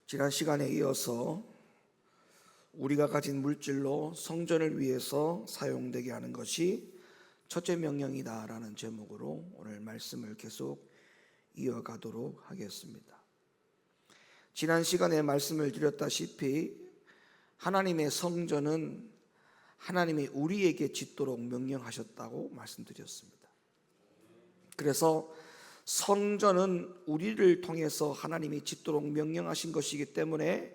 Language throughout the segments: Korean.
지난 시간에 이어서 우리가 가진 물질로 성전을 위해서 사용되게 하는 것이 첫째 명령이다라는 제목으로 오늘 말씀을 계속 이어가도록 하겠습니다. 지난 시간에 말씀을 드렸다시피 하나님의 성전은 하나님이 우리에게 짓도록 명령하셨다고 말씀드렸습니다. 그래서 성전은 우리를 통해서 하나님이 짓도록 명령하신 것이기 때문에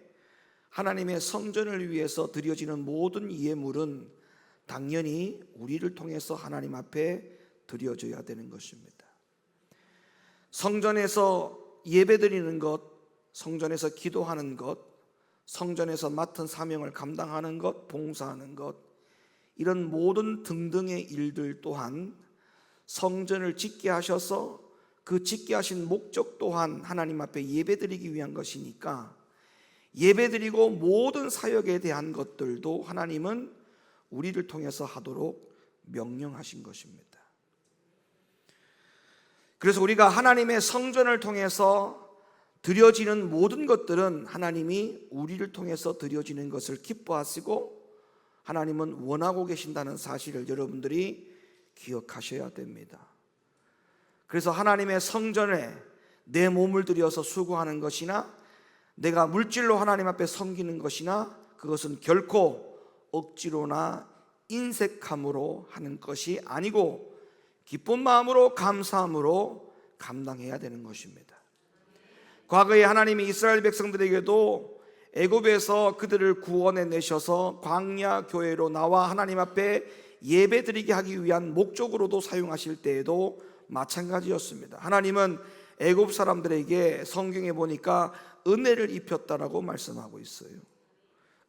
하나님의 성전을 위해서 드려지는 모든 예물은 당연히 우리를 통해서 하나님 앞에 드려져야 되는 것입니다. 성전에서 예배드리는 것, 성전에서 기도하는 것, 성전에서 맡은 사명을 감당하는 것, 봉사하는 것, 이런 모든 등등의 일들 또한 성전을 짓게 하셔서 그 짓게 하신 목적 또한 하나님 앞에 예배드리기 위한 것이니까 예배드리고 모든 사역에 대한 것들도 하나님은 우리를 통해서 하도록 명령하신 것입니다. 그래서 우리가 하나님의 성전을 통해서 드려지는 모든 것들은 하나님이 우리를 통해서 드려지는 것을 기뻐하시고 하나님은 원하고 계신다는 사실을 여러분들이 기억하셔야 됩니다. 그래서 하나님의 성전에 내 몸을 들여서 수고하는 것이나 내가 물질로 하나님 앞에 섬기는 것이나 그것은 결코 억지로나 인색함으로 하는 것이 아니고 기쁜 마음으로 감사함으로 감당해야 되는 것입니다. 과거에 하나님이 이스라엘 백성들에게도 애굽에서 그들을 구원해 내셔서 광야 교회로 나와 하나님 앞에 예배드리게 하기 위한 목적으로도 사용하실 때에도 마찬가지였습니다. 하나님은 애굽 사람들에게 성경에 보니까 은혜를 입혔다라고 말씀하고 있어요.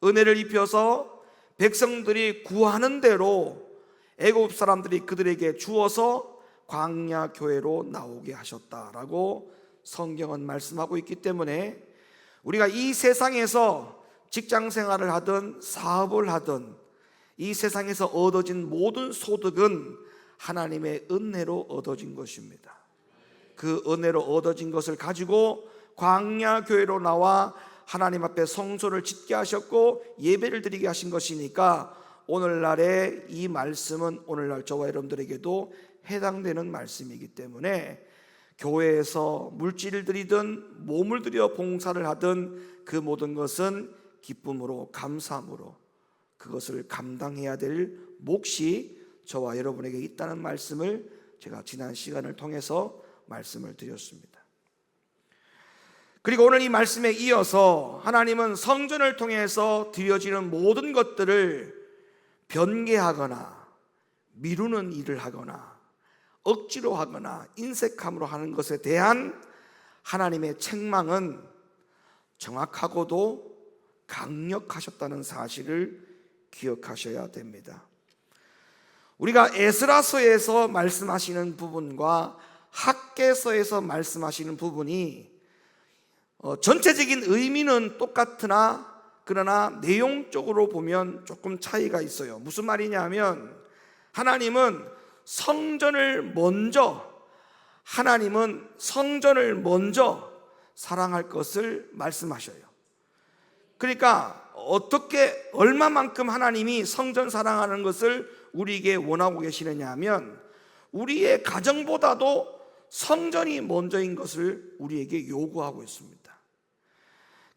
은혜를 입혀서 백성들이 구하는 대로 애굽 사람들이 그들에게 주어서 광야 교회로 나오게 하셨다라고 성경은 말씀하고 있기 때문에 우리가 이 세상에서 직장 생활을 하든 사업을 하든 이 세상에서 얻어진 모든 소득은 하나님의 은혜로 얻어진 것입니다. 그 은혜로 얻어진 것을 가지고 광야 교회로 나와 하나님 앞에 성소를 짓게 하셨고 예배를 드리게 하신 것이니까 오늘날의 이 말씀은 오늘날 저와 여러분들에게도 해당되는 말씀이기 때문에 교회에서 물질을 드리든 몸을 들여 봉사를 하든 그 모든 것은 기쁨으로 감사함으로 그것을 감당해야 될 몫이 저와 여러분에게 있다는 말씀을 제가 지난 시간을 통해서 말씀을 드렸습니다. 그리고 오늘 이 말씀에 이어서 하나님은 성전을 통해서 드려지는 모든 것들을 변개하거나 미루는 일을 하거나 억지로 하거나 인색함으로 하는 것에 대한 하나님의 책망은 정확하고도 강력하셨다는 사실을 기억하셔야 됩니다. 우리가 에스라서에서 말씀하시는 부분과 학개서에서 말씀하시는 부분이 전체적인 의미는 똑같으나 그러나 내용적으로 보면 조금 차이가 있어요. 무슨 말이냐면 하나님은 성전을 먼저 사랑할 것을 말씀하셔요. 그러니까 어떻게 얼마만큼 하나님이 성전 사랑하는 것을 우리에게 원하고 계시느냐 하면 우리의 가정보다도 성전이 먼저인 것을 우리에게 요구하고 있습니다.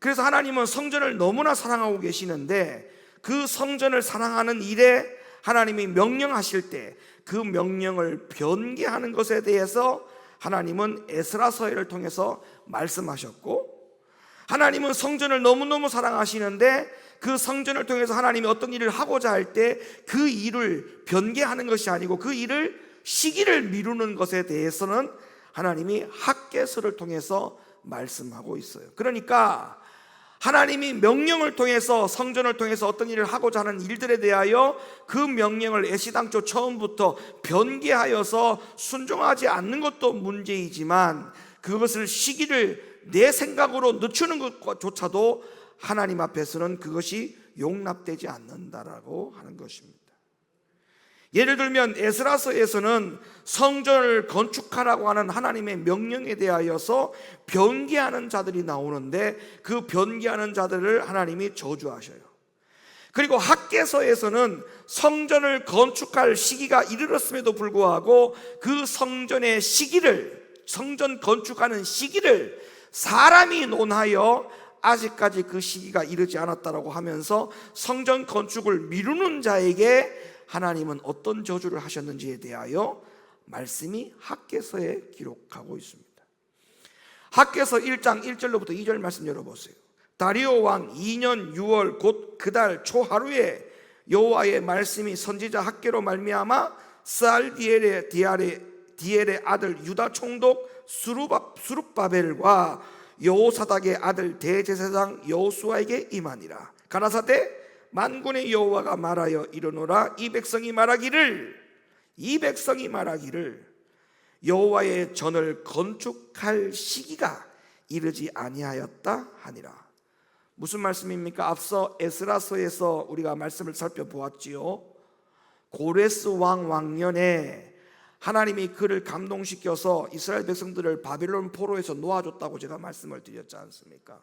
그래서 하나님은 성전을 너무나 사랑하고 계시는데 그 성전을 사랑하는 일에 하나님이 명령하실 때 그 명령을 변개하는 것에 대해서 하나님은 에스라서를 통해서 말씀하셨고 하나님은 성전을 너무너무 사랑하시는데 그 성전을 통해서 하나님이 어떤 일을 하고자 할 때 그 일을 변개하는 것이 아니고 그 일을 시기를 미루는 것에 대해서는 하나님이 학개서를 통해서 말씀하고 있어요. 그러니까 하나님이 명령을 통해서 성전을 통해서 어떤 일을 하고자 하는 일들에 대하여 그 명령을 애시당초 처음부터 변개하여서 순종하지 않는 것도 문제이지만 그것을 시기를 내 생각으로 늦추는 것조차도 하나님 앞에서는 그것이 용납되지 않는다라고 하는 것입니다. 예를 들면 에스라서에서는 성전을 건축하라고 하는 하나님의 명령에 대하여서 변개하는 자들이 나오는데 그 변개하는 자들을 하나님이 저주하셔요. 그리고 학개서에서는 성전을 건축할 시기가 이르렀음에도 불구하고 그 성전의 시기를, 성전 건축하는 시기를 사람이 논하여 아직까지 그 시기가 이르지 않았다라고 하면서 성전 건축을 미루는 자에게 하나님은 어떤 저주를 하셨는지에 대하여 말씀이 학개서에 기록하고 있습니다. 학개서 1장 1절로부터 2절 말씀 열어보세요. 다리오 왕 2년 6월 곧 그 달 초하루에 여호와의 말씀이 선지자 학개로 말미암아 스알디엘의 디엘의 아들 유다 총독 수룹바벨과 여호사닥의 아들 대제사장 여호수아에게 임하니라. 가라사대 만군의 여호와가 말하여 이르노라. 이 백성이 말하기를 여호와의 전을 건축할 시기가 이르지 아니하였다 하니라. 무슨 말씀입니까? 앞서 에스라서에서 우리가 말씀을 살펴보았지요. 고레스 왕 왕년에 하나님이 그를 감동시켜서 이스라엘 백성들을 바벨론 포로에서 놓아줬다고 제가 말씀을 드렸지 않습니까?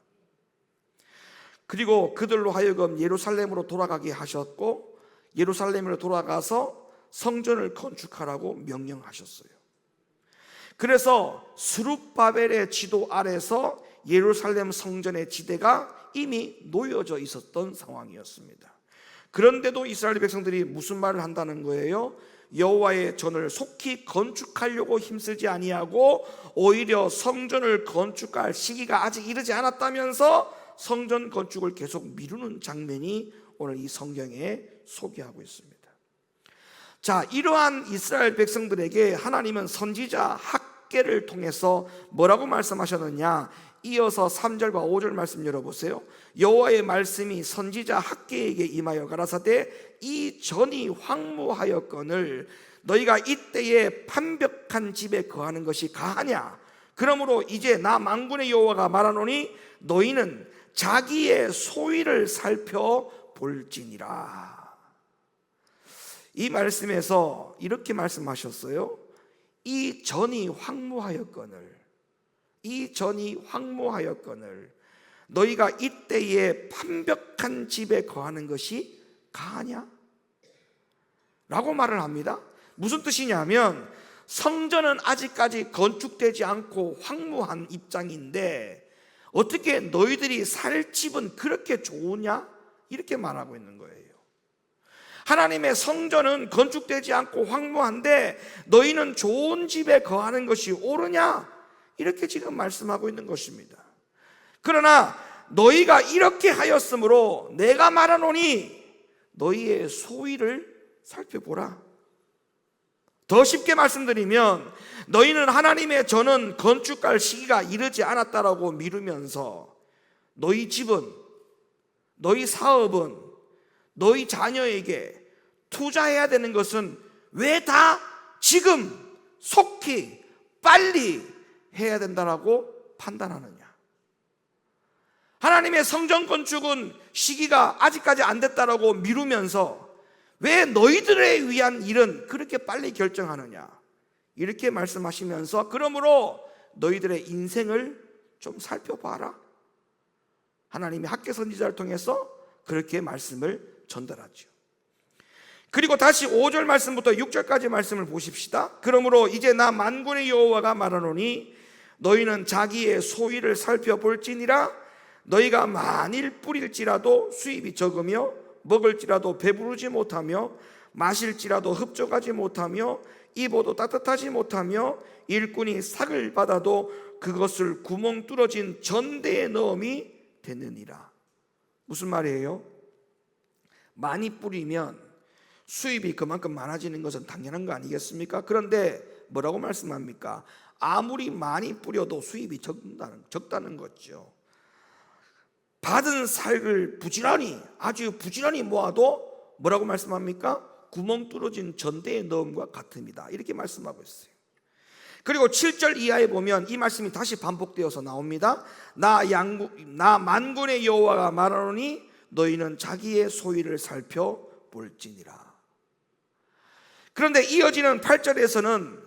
그리고 그들로 하여금 예루살렘으로 돌아가게 하셨고 예루살렘으로 돌아가서 성전을 건축하라고 명령하셨어요. 그래서 스룹바벨의 지도 아래서 예루살렘 성전의 지대가 이미 놓여져 있었던 상황이었습니다. 그런데도 이스라엘 백성들이 무슨 말을 한다는 거예요? 여호와의 전을 속히 건축하려고 힘쓰지 아니하고 오히려 성전을 건축할 시기가 아직 이르지 않았다면서 성전 건축을 계속 미루는 장면이 오늘 이 성경에 소개하고 있습니다. 자, 이러한 이스라엘 백성들에게 하나님은 선지자 학개를 통해서 뭐라고 말씀하셨느냐? 이어서 3절과 5절 말씀 열어보세요. 여호와의 말씀이 선지자 학개에게 임하여 가라사대 이 전이 황무하였거늘 너희가 이때에 판벽한 집에 거하는 것이 가하냐? 그러므로 이제 나 만군의 여호와가 말하노니 너희는 자기의 소위를 살펴볼지니라. 이 말씀에서 이렇게 말씀하셨어요. 이 전이 황무하였거늘 너희가 이때에 판벽한 집에 거하는 것이 가하냐? 라고 말을 합니다. 무슨 뜻이냐면 성전은 아직까지 건축되지 않고 황무한 입장인데 어떻게 너희들이 살 집은 그렇게 좋으냐? 이렇게 말하고 있는 거예요. 하나님의 성전은 건축되지 않고 황무한데 너희는 좋은 집에 거하는 것이 옳으냐? 이렇게 지금 말씀하고 있는 것입니다. 그러나 너희가 이렇게 하였으므로 내가 말하노니 너희의 소위를 살펴보라. 더 쉽게 말씀드리면 너희는 하나님의 전은 건축할 시기가 이르지 않았다라고 미루면서 너희 집은, 너희 사업은, 너희 자녀에게 투자해야 되는 것은 왜 다 지금 속히 빨리 해야 된다라고 판단하느냐? 하나님의 성전 건축은 시기가 아직까지 안 됐다라고 미루면서 왜 너희들에 위한 일은 그렇게 빨리 결정하느냐? 이렇게 말씀하시면서 그러므로 너희들의 인생을 좀 살펴봐라. 하나님이 학개 선지자를 통해서 그렇게 말씀을 전달하죠. 그리고 다시 5절 말씀부터 6절까지 말씀을 보십시다. 그러므로 이제 나 만군의 여호와가 말하노니 너희는 자기의 소위를 살펴볼지니라. 너희가 만일 뿌릴지라도 수입이 적으며 먹을지라도 배부르지 못하며 마실지라도 흡족하지 못하며 입어도 따뜻하지 못하며 일꾼이 삭을 받아도 그것을 구멍 뚫어진 전대에 넣음이 되느니라. 무슨 말이에요? 많이 뿌리면 수입이 그만큼 많아지는 것은 당연한 거 아니겠습니까? 그런데 뭐라고 말씀합니까? 아무리 많이 뿌려도 수입이 적다는 거죠. 받은 삭을 아주 부지런히 모아도 뭐라고 말씀합니까? 구멍 뚫어진 전대에 넣음과 같습니다. 이렇게 말씀하고 있어요. 그리고 7절 이하에 보면 이 말씀이 다시 반복되어서 나옵니다. 나 만군의 여호와가 말하노니 너희는 자기의 소위를 살펴볼지니라. 그런데 이어지는 8절에서는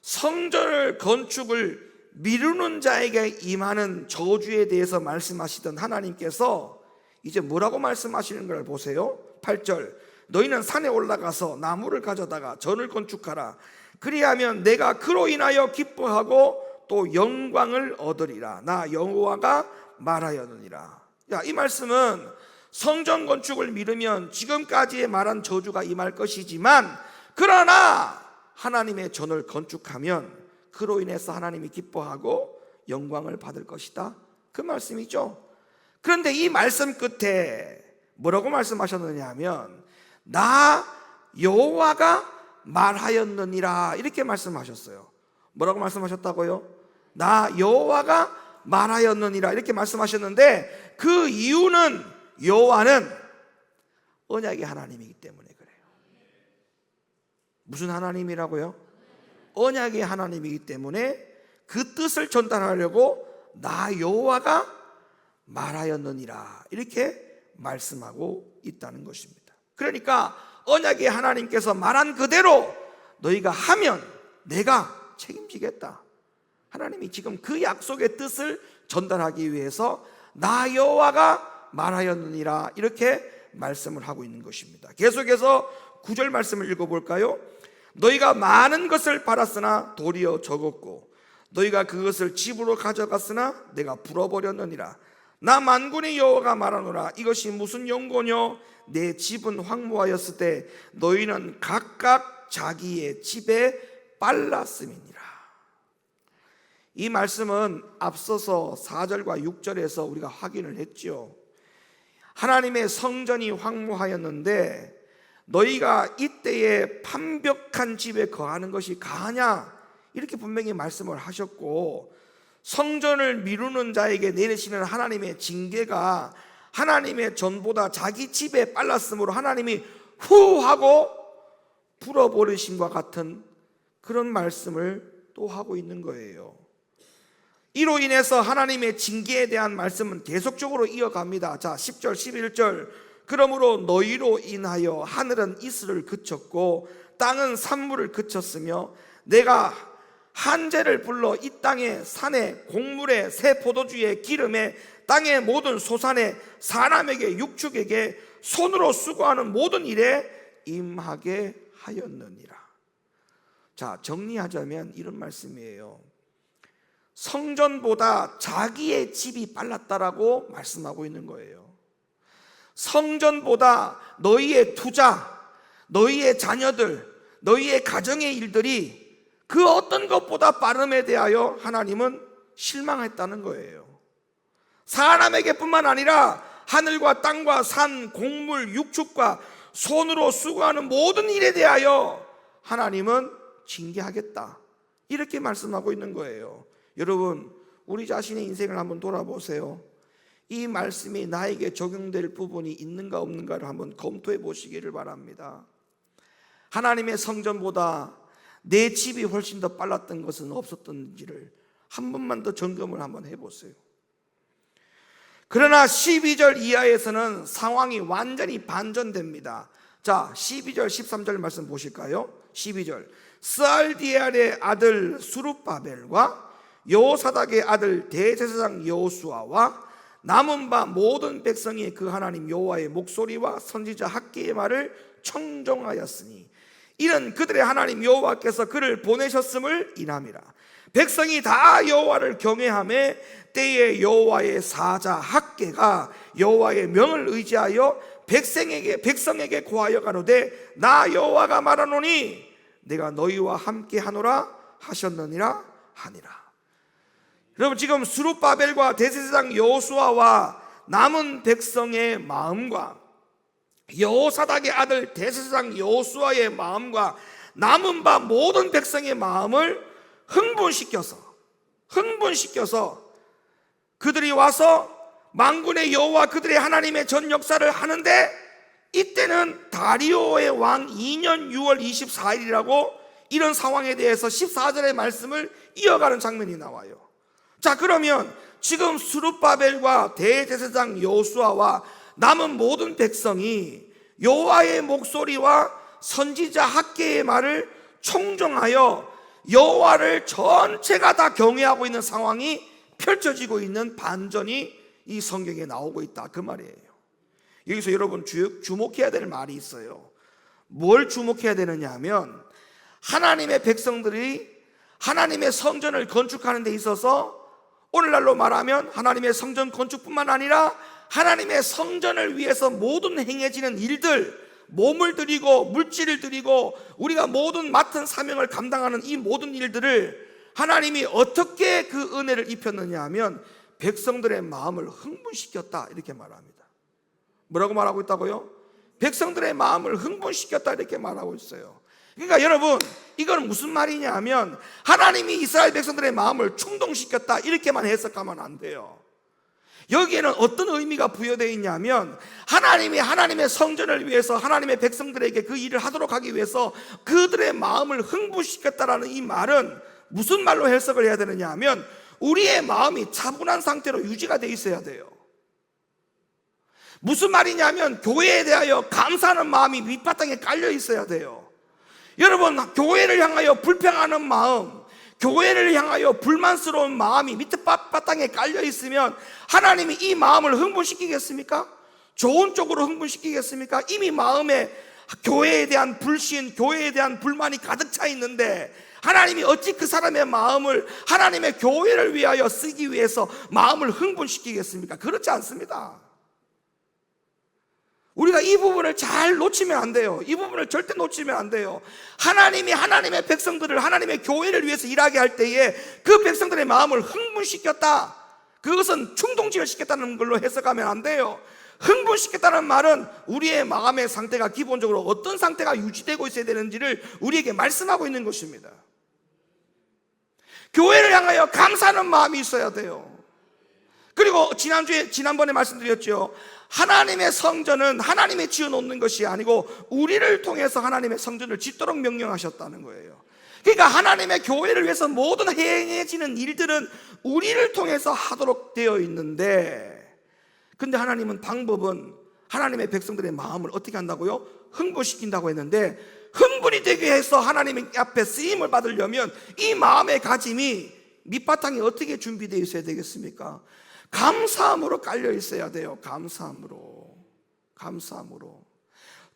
성전을 건축을 미루는 자에게 임하는 저주에 대해서 말씀하시던 하나님께서 이제 뭐라고 말씀하시는 걸 보세요. 8절, 너희는 산에 올라가서 나무를 가져다가 전을 건축하라. 그리하면 내가 그로 인하여 기뻐하고 또 영광을 얻으리라. 나 여호와가 말하였느니라. 이 말씀은 성전 건축을 미루면 지금까지 말한 저주가 임할 것이지만, 그러나 하나님의 전을 건축하면 그로 인해서 하나님이 기뻐하고 영광을 받을 것이다, 그 말씀이죠. 그런데 이 말씀 끝에 뭐라고 말씀하셨느냐 하면 나 여호와가 말하였느니라, 이렇게 말씀하셨어요. 뭐라고 말씀하셨다고요? 나 여호와가 말하였느니라, 이렇게 말씀하셨는데, 그 이유는 여호와는 언약의 하나님이기 때문에 그래요. 무슨 하나님이라고요? 언약의 하나님이기 때문에 그 뜻을 전달하려고 나 여호와가 말하였느니라, 이렇게 말씀하고 있다는 것입니다. 그러니까 언약의 하나님께서 말한 그대로 너희가 하면 내가 책임지겠다. 하나님이 지금 그 약속의 뜻을 전달하기 위해서 나 여호와가 말하였느니라, 이렇게 말씀을 하고 있는 것입니다. 계속해서 9절 말씀을 읽어볼까요? 너희가 많은 것을 팔았으나 도리어 적었고 너희가 그것을 집으로 가져갔으나 내가 불어버렸느니라. 나 만군의 여호와가 말하노라. 이것이 무슨 용고뇨? 내 집은 황무하였을 때 너희는 각각 자기의 집에 빨랐음이니라. 이 말씀은 앞서서 4절과 6절에서 우리가 확인을 했죠. 하나님의 성전이 황무하였는데 너희가 이때에 판벽한 집에 거하는 것이 가하냐, 이렇게 분명히 말씀을 하셨고, 성전을 미루는 자에게 내리시는 하나님의 징계가 하나님의 전보다 자기 집에 빨랐으므로 하나님이 후하고 불어버리심과 같은 그런 말씀을 또 하고 있는 거예요. 이로 인해서 하나님의 징계에 대한 말씀은 계속적으로 이어갑니다. 자, 10절 11절, 그러므로 너희로 인하여 하늘은 이슬을 그쳤고 땅은 산물을 그쳤으며 내가 한재를 불러 이 땅에 산에 곡물에 새 포도주에 기름에 땅의 모든 소산에 사람에게 육축에게 손으로 수고하는 모든 일에 임하게 하였느니라. 자, 정리하자면 이런 말씀이에요. 성전보다 자기의 집이 빨랐다라고 말씀하고 있는 거예요. 성전보다 너희의 투자, 너희의 자녀들, 너희의 가정의 일들이 그 어떤 것보다 빠름에 대하여 하나님은 실망했다는 거예요. 사람에게 뿐만 아니라 하늘과 땅과 산, 곡물, 육축과 손으로 수고하는 모든 일에 대하여 하나님은 징계하겠다, 이렇게 말씀하고 있는 거예요. 여러분, 우리 자신의 인생을 한번 돌아보세요. 이 말씀이 나에게 적용될 부분이 있는가 없는가를 한번 검토해 보시기를 바랍니다. 하나님의 성전보다 내 집이 훨씬 더 빨랐던 것은 없었던지를 한 번만 더 점검을 한번 해보세요. 그러나 12절 이하에서는 상황이 완전히 반전됩니다. 자, 12절 13절 말씀 보실까요? 12절, 스알디엘의 아들 수룹바벨과 여호사닥의 아들 대제사장 여호수아와 남은 바 모든 백성이 그 하나님 여호와의 목소리와 선지자 학개의 말을 청종하였으니 이는 그들의 하나님 여호와께서 그를 보내셨음을 인함이라. 백성이 다 여호와를 경외하며 때에 여호와의 사자 학개가 여호와의 명을 의지하여 백성에게 고하여 가로되 나 여호와가 말하노니 내가 너희와 함께 하노라 하셨느니라 하니라. 여러분, 지금 스룹바벨과 대제사장 여호수아와 남은 백성의 마음과 여호사닥의 아들 대제사장 여호수아의 마음과 남은 바 모든 백성의 마음을 흥분시켜서 그들이 와서 만군의 여호와 그들의 하나님의 전 역사를 하는데, 이때는 다리오의 왕 2년 6월 24일이라고 이런 상황에 대해서 14절의 말씀을 이어가는 장면이 나와요. 자, 그러면 지금 스룹바벨과 대제사장 여호수아와 남은 모든 백성이 여호와의 목소리와 선지자 학개의 말을 총정하여 여호와를 전체가 다 경외하고 있는 상황이 펼쳐지고 있는 반전이 이 성경에 나오고 있다, 그 말이에요. 여기서 여러분 주목해야 될 말이 있어요. 뭘 주목해야 되느냐 하면, 하나님의 백성들이 하나님의 성전을 건축하는 데 있어서 오늘날로 말하면 하나님의 성전 건축뿐만 아니라 하나님의 성전을 위해서 모든 행해지는 일들, 몸을 들이고 물질을 들이고 우리가 모든 맡은 사명을 감당하는 이 모든 일들을 하나님이 어떻게 그 은혜를 입혔느냐 하면 백성들의 마음을 흥분시켰다, 이렇게 말합니다. 뭐라고 말하고 있다고요? 백성들의 마음을 흥분시켰다, 이렇게 말하고 있어요. 그러니까 여러분, 이건 무슨 말이냐 하면 하나님이 이스라엘 백성들의 마음을 충동시켰다, 이렇게만 해석하면 안 돼요. 여기에는 어떤 의미가 부여되어 있냐면, 하나님이 하나님의 성전을 위해서 하나님의 백성들에게 그 일을 하도록 하기 위해서 그들의 마음을 흥분시켰다라는 이 말은 무슨 말로 해석을 해야 되느냐 하면, 우리의 마음이 차분한 상태로 유지가 되어 있어야 돼요. 무슨 말이냐면, 교회에 대하여 감사하는 마음이 밑바탕에 깔려 있어야 돼요. 여러분, 교회를 향하여 불평하는 마음, 교회를 향하여 불만스러운 마음이 밑에 바탕에 깔려 있으면 하나님이 이 마음을 흥분시키겠습니까? 좋은 쪽으로 흥분시키겠습니까? 이미 마음에 교회에 대한 불신, 교회에 대한 불만이 가득 차 있는데 하나님이 어찌 그 사람의 마음을 하나님의 교회를 위하여 쓰기 위해서 마음을 흥분시키겠습니까? 그렇지 않습니다. 우리가 이 부분을 잘 놓치면 안 돼요. 이 부분을 절대 놓치면 안 돼요. 하나님이 하나님의 백성들을 하나님의 교회를 위해서 일하게 할 때에 그 백성들의 마음을 흥분시켰다, 그것은 충동질을 시켰다는 걸로 해석하면 안 돼요. 흥분시켰다는 말은 우리의 마음의 상태가 기본적으로 어떤 상태가 유지되고 있어야 되는지를 우리에게 말씀하고 있는 것입니다. 교회를 향하여 감사하는 마음이 있어야 돼요. 그리고 지난번에 말씀드렸죠. 하나님의 성전은 하나님이 지어놓는 것이 아니고 우리를 통해서 하나님의 성전을 짓도록 명령하셨다는 거예요. 그러니까 하나님의 교회를 위해서 모든 행해지는 일들은 우리를 통해서 하도록 되어 있는데, 근데 하나님은 방법은 하나님의 백성들의 마음을 어떻게 한다고요? 흥분시킨다고 했는데, 흥분이 되게 해서 하나님 앞에 쓰임을 받으려면 이 마음의 가짐이 밑바탕이 어떻게 준비되어 있어야 되겠습니까? 감사함으로 깔려 있어야 돼요. 감사함으로.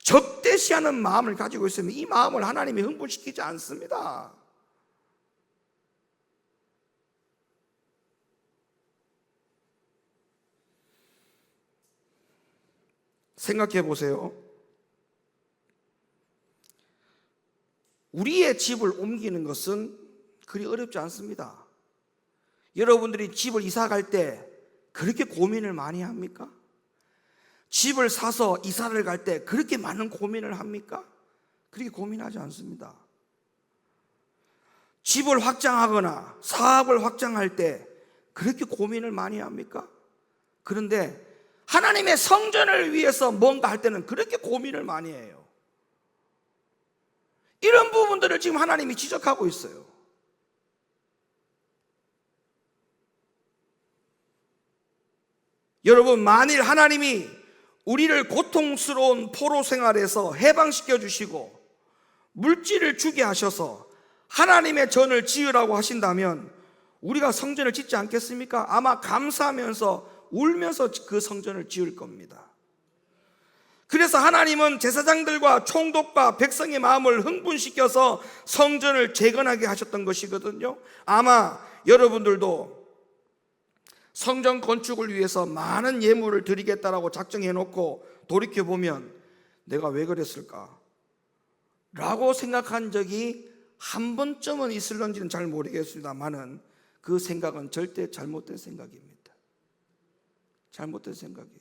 적대시하는 마음을 가지고 있으면 이 마음을 하나님이 흥분시키지 않습니다. 생각해 보세요. 우리의 집을 옮기는 것은 그리 어렵지 않습니다. 여러분들이 집을 이사 갈 때 그렇게 고민을 많이 합니까? 집을 사서 이사를 갈 때 그렇게 많은 고민을 합니까? 그렇게 고민하지 않습니다. 집을 확장하거나 사업을 확장할 때 그렇게 고민을 많이 합니까? 그런데 하나님의 성전을 위해서 뭔가 할 때는 그렇게 고민을 많이 해요. 이런 부분들을 지금 하나님이 지적하고 있어요. 여러분, 만일 하나님이 우리를 고통스러운 포로 생활에서 해방시켜 주시고 물질을 주게 하셔서 하나님의 전을 지으라고 하신다면 우리가 성전을 짓지 않겠습니까? 아마 감사하면서 울면서 그 성전을 지을 겁니다. 그래서 하나님은 제사장들과 총독과 백성의 마음을 흥분시켜서 성전을 재건하게 하셨던 것이거든요. 아마 여러분들도 성전 건축을 위해서 많은 예물을 드리겠다라고 작정해놓고 돌이켜보면 내가 왜 그랬을까? 라고 생각한 적이 한 번쯤은 있을런지는 잘 모르겠습니다만은 그 생각은 절대 잘못된 생각입니다. 잘못된 생각이에요.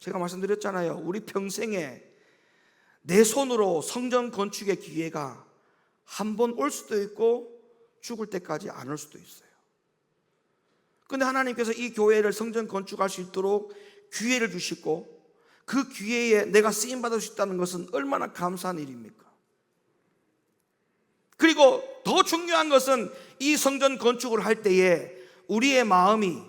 제가 말씀드렸잖아요. 우리 평생에 내 손으로 성전 건축의 기회가 한 번 올 수도 있고 죽을 때까지 안 올 수도 있어요. 근데 하나님께서 이 교회를 성전 건축할 수 있도록 기회를 주시고 그 기회에 내가 쓰임받을 수 있다는 것은 얼마나 감사한 일입니까? 그리고 더 중요한 것은 이 성전 건축을 할 때에 우리의 마음이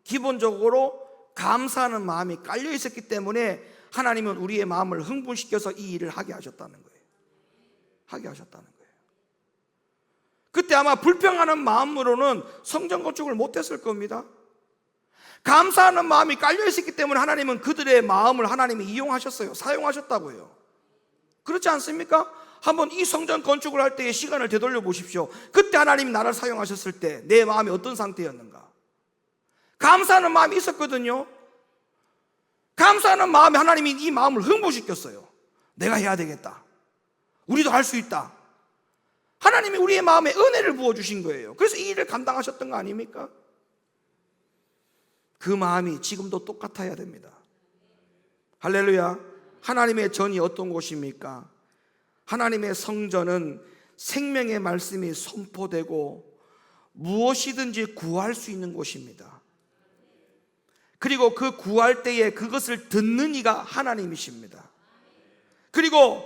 기본적으로 감사하는 마음이 깔려 있었기 때문에 하나님은 우리의 마음을 흥분시켜서 이 일을 하게 하셨다는 거예요. 하게 하셨다는 거예요. 그때 아마 불평하는 마음으로는 성전 건축을 못했을 겁니다. 감사하는 마음이 깔려 있었기 때문에 하나님은 그들의 마음을 하나님이 이용하셨어요. 사용하셨다고요. 그렇지 않습니까? 한번 이 성전 건축을 할 때의 시간을 되돌려 보십시오. 그때 하나님이 나를 사용하셨을 때 내 마음이 어떤 상태였는가? 감사하는 마음이 있었거든요. 감사하는 마음에 하나님이 이 마음을 흥분시켰어요. 내가 해야 되겠다. 우리도 할 수 있다. 하나님이 우리의 마음에 은혜를 부어주신 거예요. 그래서 이 일을 감당하셨던 거 아닙니까? 그 마음이 지금도 똑같아야 됩니다. 할렐루야. 하나님의 전이 어떤 곳입니까? 하나님의 성전은 생명의 말씀이 선포되고 무엇이든지 구할 수 있는 곳입니다. 그리고 그 구할 때에 그것을 듣는 이가 하나님이십니다. 그리고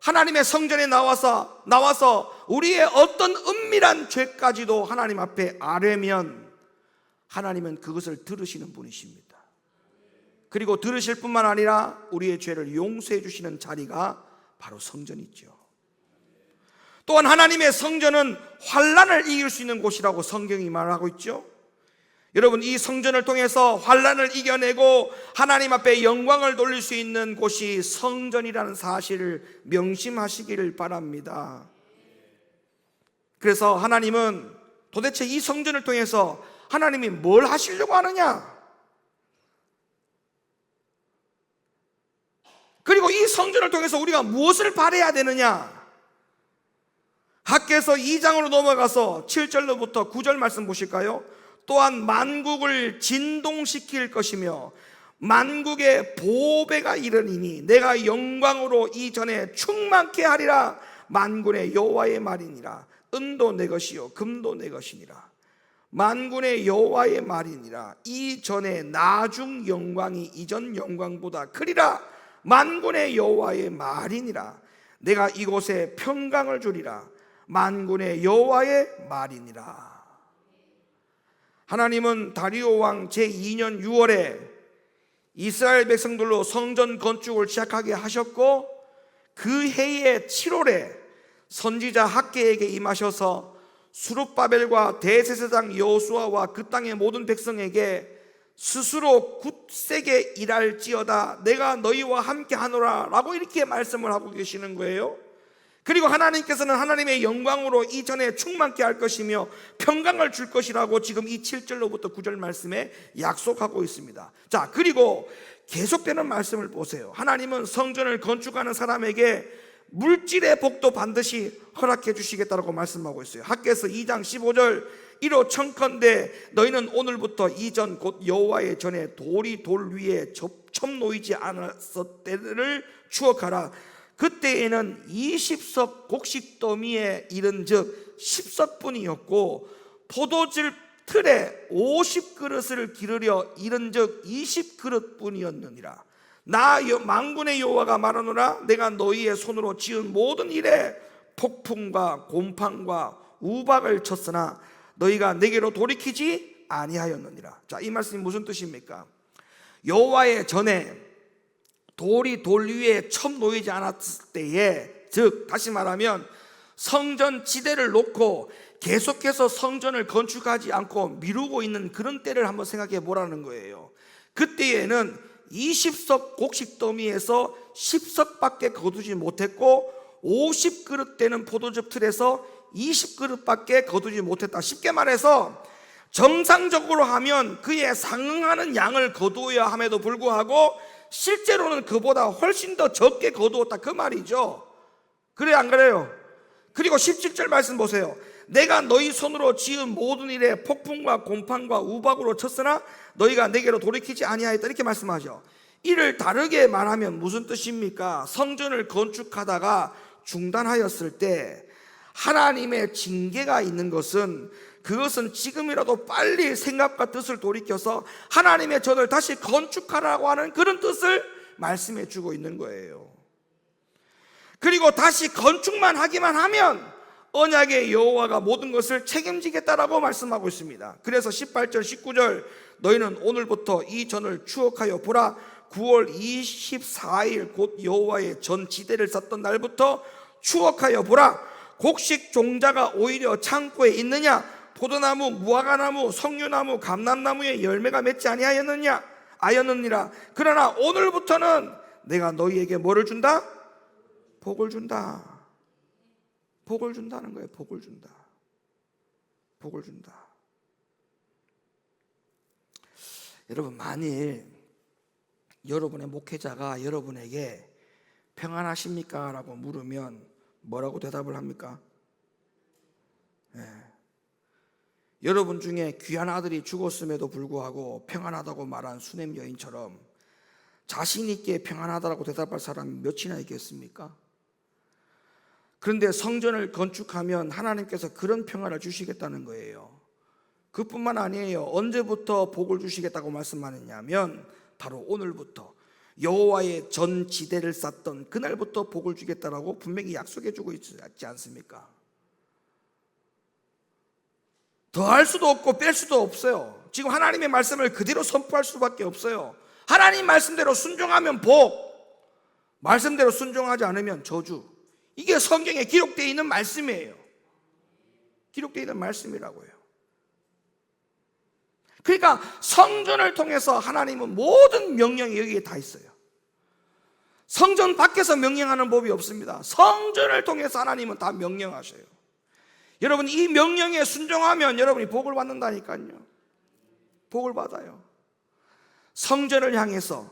하나님의 성전에 나와서 우리의 어떤 은밀한 죄까지도 하나님 앞에 아뢰면 하나님은 그것을 들으시는 분이십니다. 그리고 들으실 뿐만 아니라 우리의 죄를 용서해 주시는 자리가 바로 성전이죠. 또한 하나님의 성전은 환난을 이길 수 있는 곳이라고 성경이 말하고 있죠. 여러분, 이 성전을 통해서 환난을 이겨내고 하나님 앞에 영광을 돌릴 수 있는 곳이 성전이라는 사실을 명심하시기를 바랍니다. 그래서 하나님은 도대체 이 성전을 통해서 하나님이 뭘 하시려고 하느냐? 그리고 이 성전을 통해서 우리가 무엇을 바라야 되느냐? 학개서 2장으로 넘어가서 7절로부터 9절 말씀 보실까요? 또한 만국을 진동시킬 것이며 만국의 보배가 이르니니 내가 영광으로 이전에 충만케 하리라. 만군의 여호와의 말이니라. 은도 내 것이요 금도 내 것이니라. 만군의 여호와의 말이니라. 이전에 나중 영광이 이전 영광보다 크리라. 만군의 여호와의 말이니라. 내가 이곳에 평강을 주리라. 만군의 여호와의 말이니라. 하나님은 다리오 왕 제2년 6월에 이스라엘 백성들로 성전 건축을 시작하게 하셨고, 그 해의 7월에 선지자 학개에게 임하셔서 수룹바벨과 대제사장 여호수아와 그 땅의 모든 백성에게 스스로 굳세게 일할지어다 내가 너희와 함께 하노라 라고 이렇게 말씀을 하고 계시는 거예요. 그리고 하나님께서는 하나님의 영광으로 이전에 충만케 할 것이며 평강을 줄 것이라고 지금 이 7절로부터 9절 말씀에 약속하고 있습니다. 자, 그리고 계속되는 말씀을 보세요. 하나님은 성전을 건축하는 사람에게 물질의 복도 반드시 허락해 주시겠다라고 말씀하고 있어요. 학개서 2장 15절 이로 청컨대 너희는 오늘부터 이전 곧 여호와의 전에 돌이 돌 위에 첩 놓이지 않았을 때를 추억하라. 그때에는 20석 곡식더미에 이른즉 10석뿐이었고 포도즙 틀에 50그릇을 기르려 이른즉 20그릇뿐이었느니라. 나 만군의 여호와가 말하노라. 내가 너희의 손으로 지은 모든 일에 폭풍과 곰팡과 우박을 쳤으나 너희가 내게로 돌이키지 아니하였느니라. 자, 이 말씀이 무슨 뜻입니까? 여호와의 전에 돌이 돌 위에 첩 놓이지 않았을 때에, 즉 다시 말하면 성전 지대를 놓고 계속해서 성전을 건축하지 않고 미루고 있는 그런 때를 한번 생각해 보라는 거예요. 그때에는 20석 곡식더미에서 10석밖에 거두지 못했고 50그릇 되는 포도즙 틀에서 20그릇밖에 거두지 못했다. 쉽게 말해서 정상적으로 하면 그에 상응하는 양을 거두어야 함에도 불구하고 실제로는 그보다 훨씬 더 적게 거두었다, 그 말이죠. 그래 안 그래요? 그리고 17절 말씀 보세요. 내가 너희 손으로 지은 모든 일에 폭풍과 곰팡과 우박으로 쳤으나 너희가 내게로 돌이키지 아니하였다, 이렇게 말씀하죠. 이를 다르게 말하면 무슨 뜻입니까? 성전을 건축하다가 중단하였을 때 하나님의 징계가 있는 것은, 그것은 지금이라도 빨리 생각과 뜻을 돌이켜서 하나님의 전을 다시 건축하라고 하는 그런 뜻을 말씀해 주고 있는 거예요. 그리고 다시 건축만 하기만 하면 언약의 여호와가 모든 것을 책임지겠다라고 말씀하고 있습니다. 그래서 18절 19절 너희는 오늘부터 이 전을 추억하여 보라. 9월 24일 곧 여호와의 전 지대를 쌓던 날부터 추억하여 보라. 곡식 종자가 오히려 창고에 있느냐? 포도나무, 무화과나무, 석류나무, 감람나무에 열매가 맺지 아니하였느니라. 그러나 오늘부터는 내가 너희에게 뭐를 준다? 복을 준다. 복을 준다는 거예요. 복을 준다. 복을 준다. 여러분, 만일 여러분의 목회자가 여러분에게 평안하십니까? 라고 물으면 뭐라고 대답을 합니까? 여러분 중에 귀한 아들이 죽었음에도 불구하고 평안하다고 말한 수넴 여인처럼 자신 있게 평안하다라고 대답할 사람이 몇이나 있겠습니까? 그런데 성전을 건축하면 하나님께서 그런 평안을 주시겠다는 거예요. 그뿐만 아니에요. 언제부터 복을 주시겠다고 말씀하느냐면 바로 오늘부터 여호와의 전 지대를 쌓던 그날부터 복을 주겠다라고 분명히 약속해 주고 있지 않습니까? 더할 수도 없고 뺄 수도 없어요. 지금 하나님의 말씀을 그대로 선포할 수밖에 없어요. 하나님 말씀대로 순종하면 복, 말씀대로 순종하지 않으면 저주. 이게 성경에 기록되어 있는 말씀이에요. 기록되어 있는 말씀이라고요. 그러니까 성전을 통해서 하나님은 모든 명령이 여기에 다 있어요. 성전 밖에서 명령하는 법이 없습니다. 성전을 통해서 하나님은 다 명령하셔요. 여러분, 이 명령에 순종하면 여러분이 복을 받는다니까요. 복을 받아요. 성전을 향해서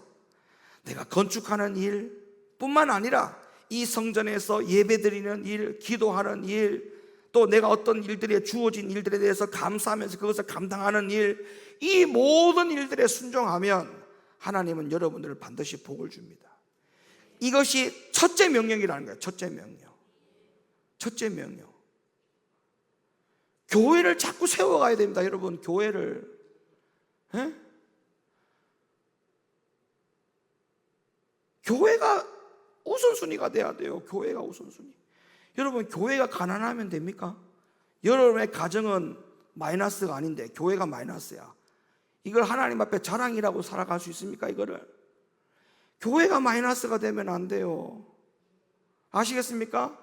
내가 건축하는 일 뿐만 아니라 이 성전에서 예배드리는 일, 기도하는 일, 또 내가 어떤 일들에 주어진 일들에 대해서 감사하면서 그것을 감당하는 일, 이 모든 일들에 순종하면 하나님은 여러분들을 반드시 복을 줍니다. 이것이 첫째 명령이라는 거예요. 첫째 명령. 첫째 명령. 교회를 자꾸 세워가야 됩니다. 여러분, 교회를. 교회가 우선순위가 돼야 돼요. 교회가 우선순위. 여러분, 교회가 가난하면 됩니까? 여러분의 가정은 마이너스가 아닌데 교회가 마이너스야. 이걸 하나님 앞에 자랑이라고 살아갈 수 있습니까? 이거를. 교회가 마이너스가 되면 안 돼요. 아시겠습니까?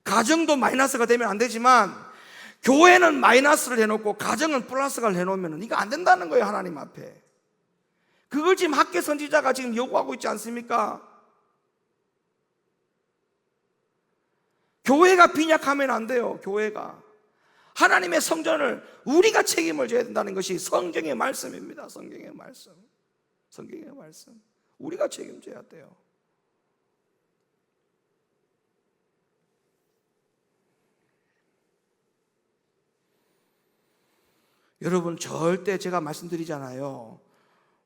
가정도 마이너스가 되면 안 되지만 교회는 마이너스를 해놓고 가정은 플러스를 해놓으면 이거 안 된다는 거예요. 하나님 앞에. 그걸 지금 학계 선지자가 지금 요구하고 있지 않습니까? 교회가 빈약하면 안 돼요. 교회가. 하나님의 성전을 우리가 책임을 져야 된다는 것이 성경의 말씀입니다. 성경의 말씀. 성경의 말씀. 우리가 책임져야 돼요. 여러분, 절대 제가 말씀드리잖아요.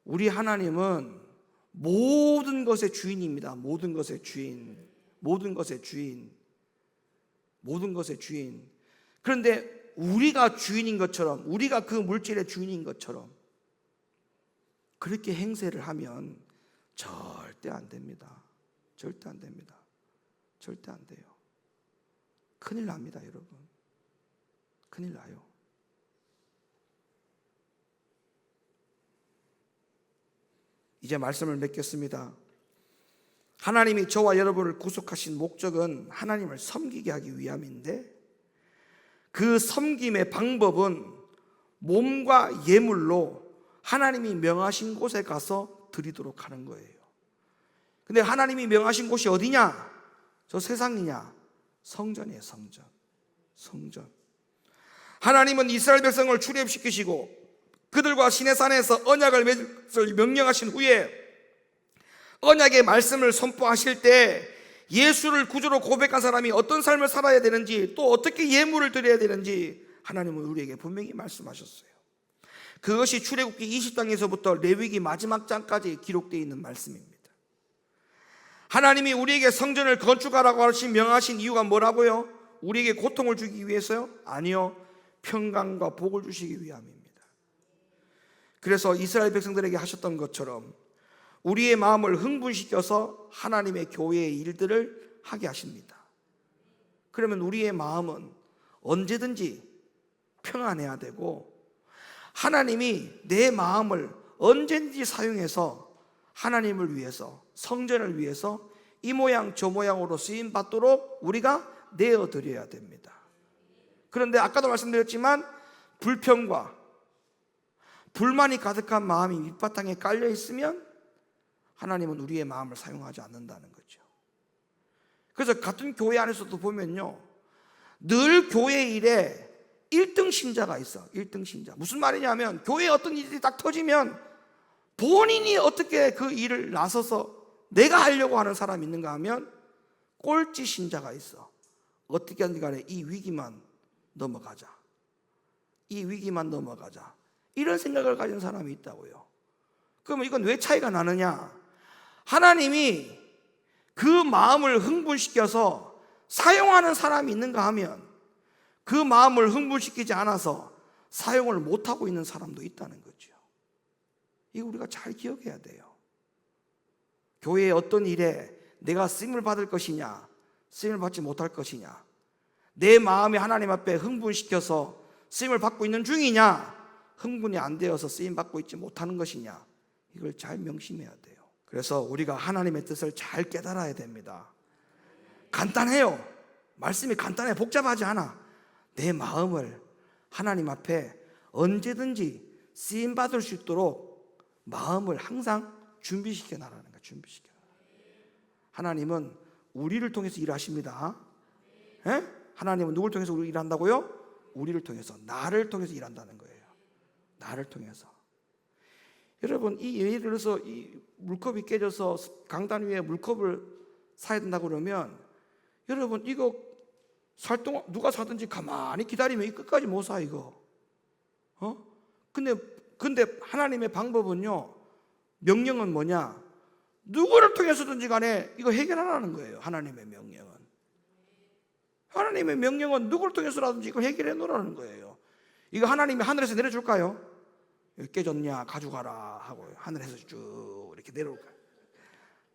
우리 하나님은 모든 것의 주인입니다. 모든 것의 주인. 모든 것의 주인. 모든 것의 주인. 그런데 우리가 주인인 것처럼, 우리가 그 물질의 주인인 것처럼 그렇게 행세를 하면 절대 안 됩니다. 절대 안 됩니다. 절대 안 돼요. 큰일 납니다, 여러분. 큰일 나요. 이제 말씀을 맺겠습니다. 하나님이 저와 여러분을 구속하신 목적은 하나님을 섬기게 하기 위함인데, 그 섬김의 방법은 몸과 예물로 하나님이 명하신 곳에 가서 드리도록 하는 거예요. 근데 하나님이 명하신 곳이 어디냐? 저 세상이냐? 성전이에요. 성전. 성전. 하나님은 이스라엘 백성을 출애굽시키시고 그들과 시내산에서 언약을 맺을 명령하신 후에 언약의 말씀을 선포하실 때 예수를 구주로 고백한 사람이 어떤 삶을 살아야 되는지, 또 어떻게 예물을 드려야 되는지 하나님은 우리에게 분명히 말씀하셨어요. 그것이 출애굽기 20장에서부터 레위기 마지막 장까지 기록되어 있는 말씀입니다. 하나님이 우리에게 성전을 건축하라고 명하신 이유가 뭐라고요? 우리에게 고통을 주기 위해서요? 아니요, 평강과 복을 주시기 위함입니다. 그래서 이스라엘 백성들에게 하셨던 것처럼 우리의 마음을 흥분시켜서 하나님의 교회의 일들을 하게 하십니다. 그러면 우리의 마음은 언제든지 평안해야 되고, 하나님이 내 마음을 언제든지 사용해서 하나님을 위해서, 성전을 위해서 이 모양 저 모양으로 쓰임 받도록 우리가 내어드려야 됩니다. 그런데 아까도 말씀드렸지만 불평과 불만이 가득한 마음이 밑바탕에 깔려 있으면 하나님은 우리의 마음을 사용하지 않는다는 거죠. 그래서 같은 교회 안에서도 보면요, 늘 교회 일에 1등 신자가 있어. 1등 신자. 무슨 말이냐면 교회에 어떤 일이 딱 터지면 본인이 어떻게 그 일을 나서서 내가 하려고 하는 사람이 있는가 하면 꼴찌 신자가 있어. 어떻게 하든지 간에 이 위기만 넘어가자, 이 위기만 넘어가자, 이런 생각을 가진 사람이 있다고요. 그러면 이건 왜 차이가 나느냐? 하나님이 그 마음을 흥분시켜서 사용하는 사람이 있는가 하면 그 마음을 흥분시키지 않아서 사용을 못하고 있는 사람도 있다는 거죠. 이거 우리가 잘 기억해야 돼요. 교회의 어떤 일에 내가 쓰임을 받을 것이냐, 쓰임을 받지 못할 것이냐, 내 마음이 하나님 앞에 흥분시켜서 쓰임을 받고 있는 중이냐, 흥분이 안 되어서 쓰임 받고 있지 못하는 것이냐, 이걸 잘 명심해야 돼요. 그래서 우리가 하나님의 뜻을 잘 깨달아야 됩니다. 간단해요. 말씀이 간단해, 복잡하지 않아. 내 마음을 하나님 앞에 언제든지 쓰임 받을 수 있도록 마음을 항상 준비시켜 나가는 거야. 준비시켜. 하나님은 우리를 통해서 일하십니다. 에? 하나님은 누굴 통해서 우리 일한다고요? 우리를 통해서, 나를 통해서 일한다는 거예요. 나를 통해서. 여러분, 이 예를 들어서 이 물컵이 깨져서 강단 위에 물컵을 사야 된다고 그러면 여러분, 이거 살 동안 누가 사든지 가만히 기다리면 이 끝까지 못 사, 이거. 근데 하나님의 방법은요, 명령은 뭐냐? 누구를 통해서든지 간에 이거 해결하라는 거예요. 하나님의 명령은. 하나님의 명령은 누구를 통해서라든지 이거 해결해 놓으라는 거예요. 이거 하나님이 하늘에서 내려줄까요? 깨졌냐 가져가라 하고 하늘에서 쭉 이렇게 내려올까요?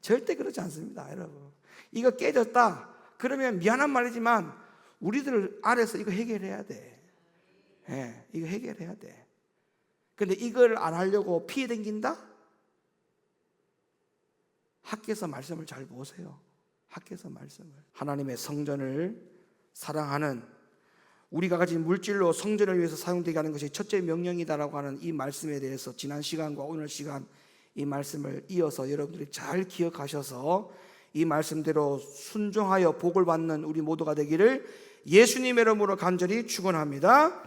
절대 그렇지 않습니다, 여러분. 이거 깨졌다 그러면 미안한 말이지만 우리들 아래서 이거 해결해야 돼. 예, 이거 해결해야 돼. 근데 이걸 안 하려고 피해 댕긴다? 학교에서 말씀을 잘 보세요. 학교에서 말씀을. 하나님의 성전을 사랑하는, 우리가 가진 물질로 성전을 위해서 사용되게 하는 것이 첫째 명령이다라고 하는 이 말씀에 대해서 지난 시간과 오늘 시간 이 말씀을 이어서 여러분들이 잘 기억하셔서 이 말씀대로 순종하여 복을 받는 우리 모두가 되기를 예수님의 이름으로 간절히 축원합니다.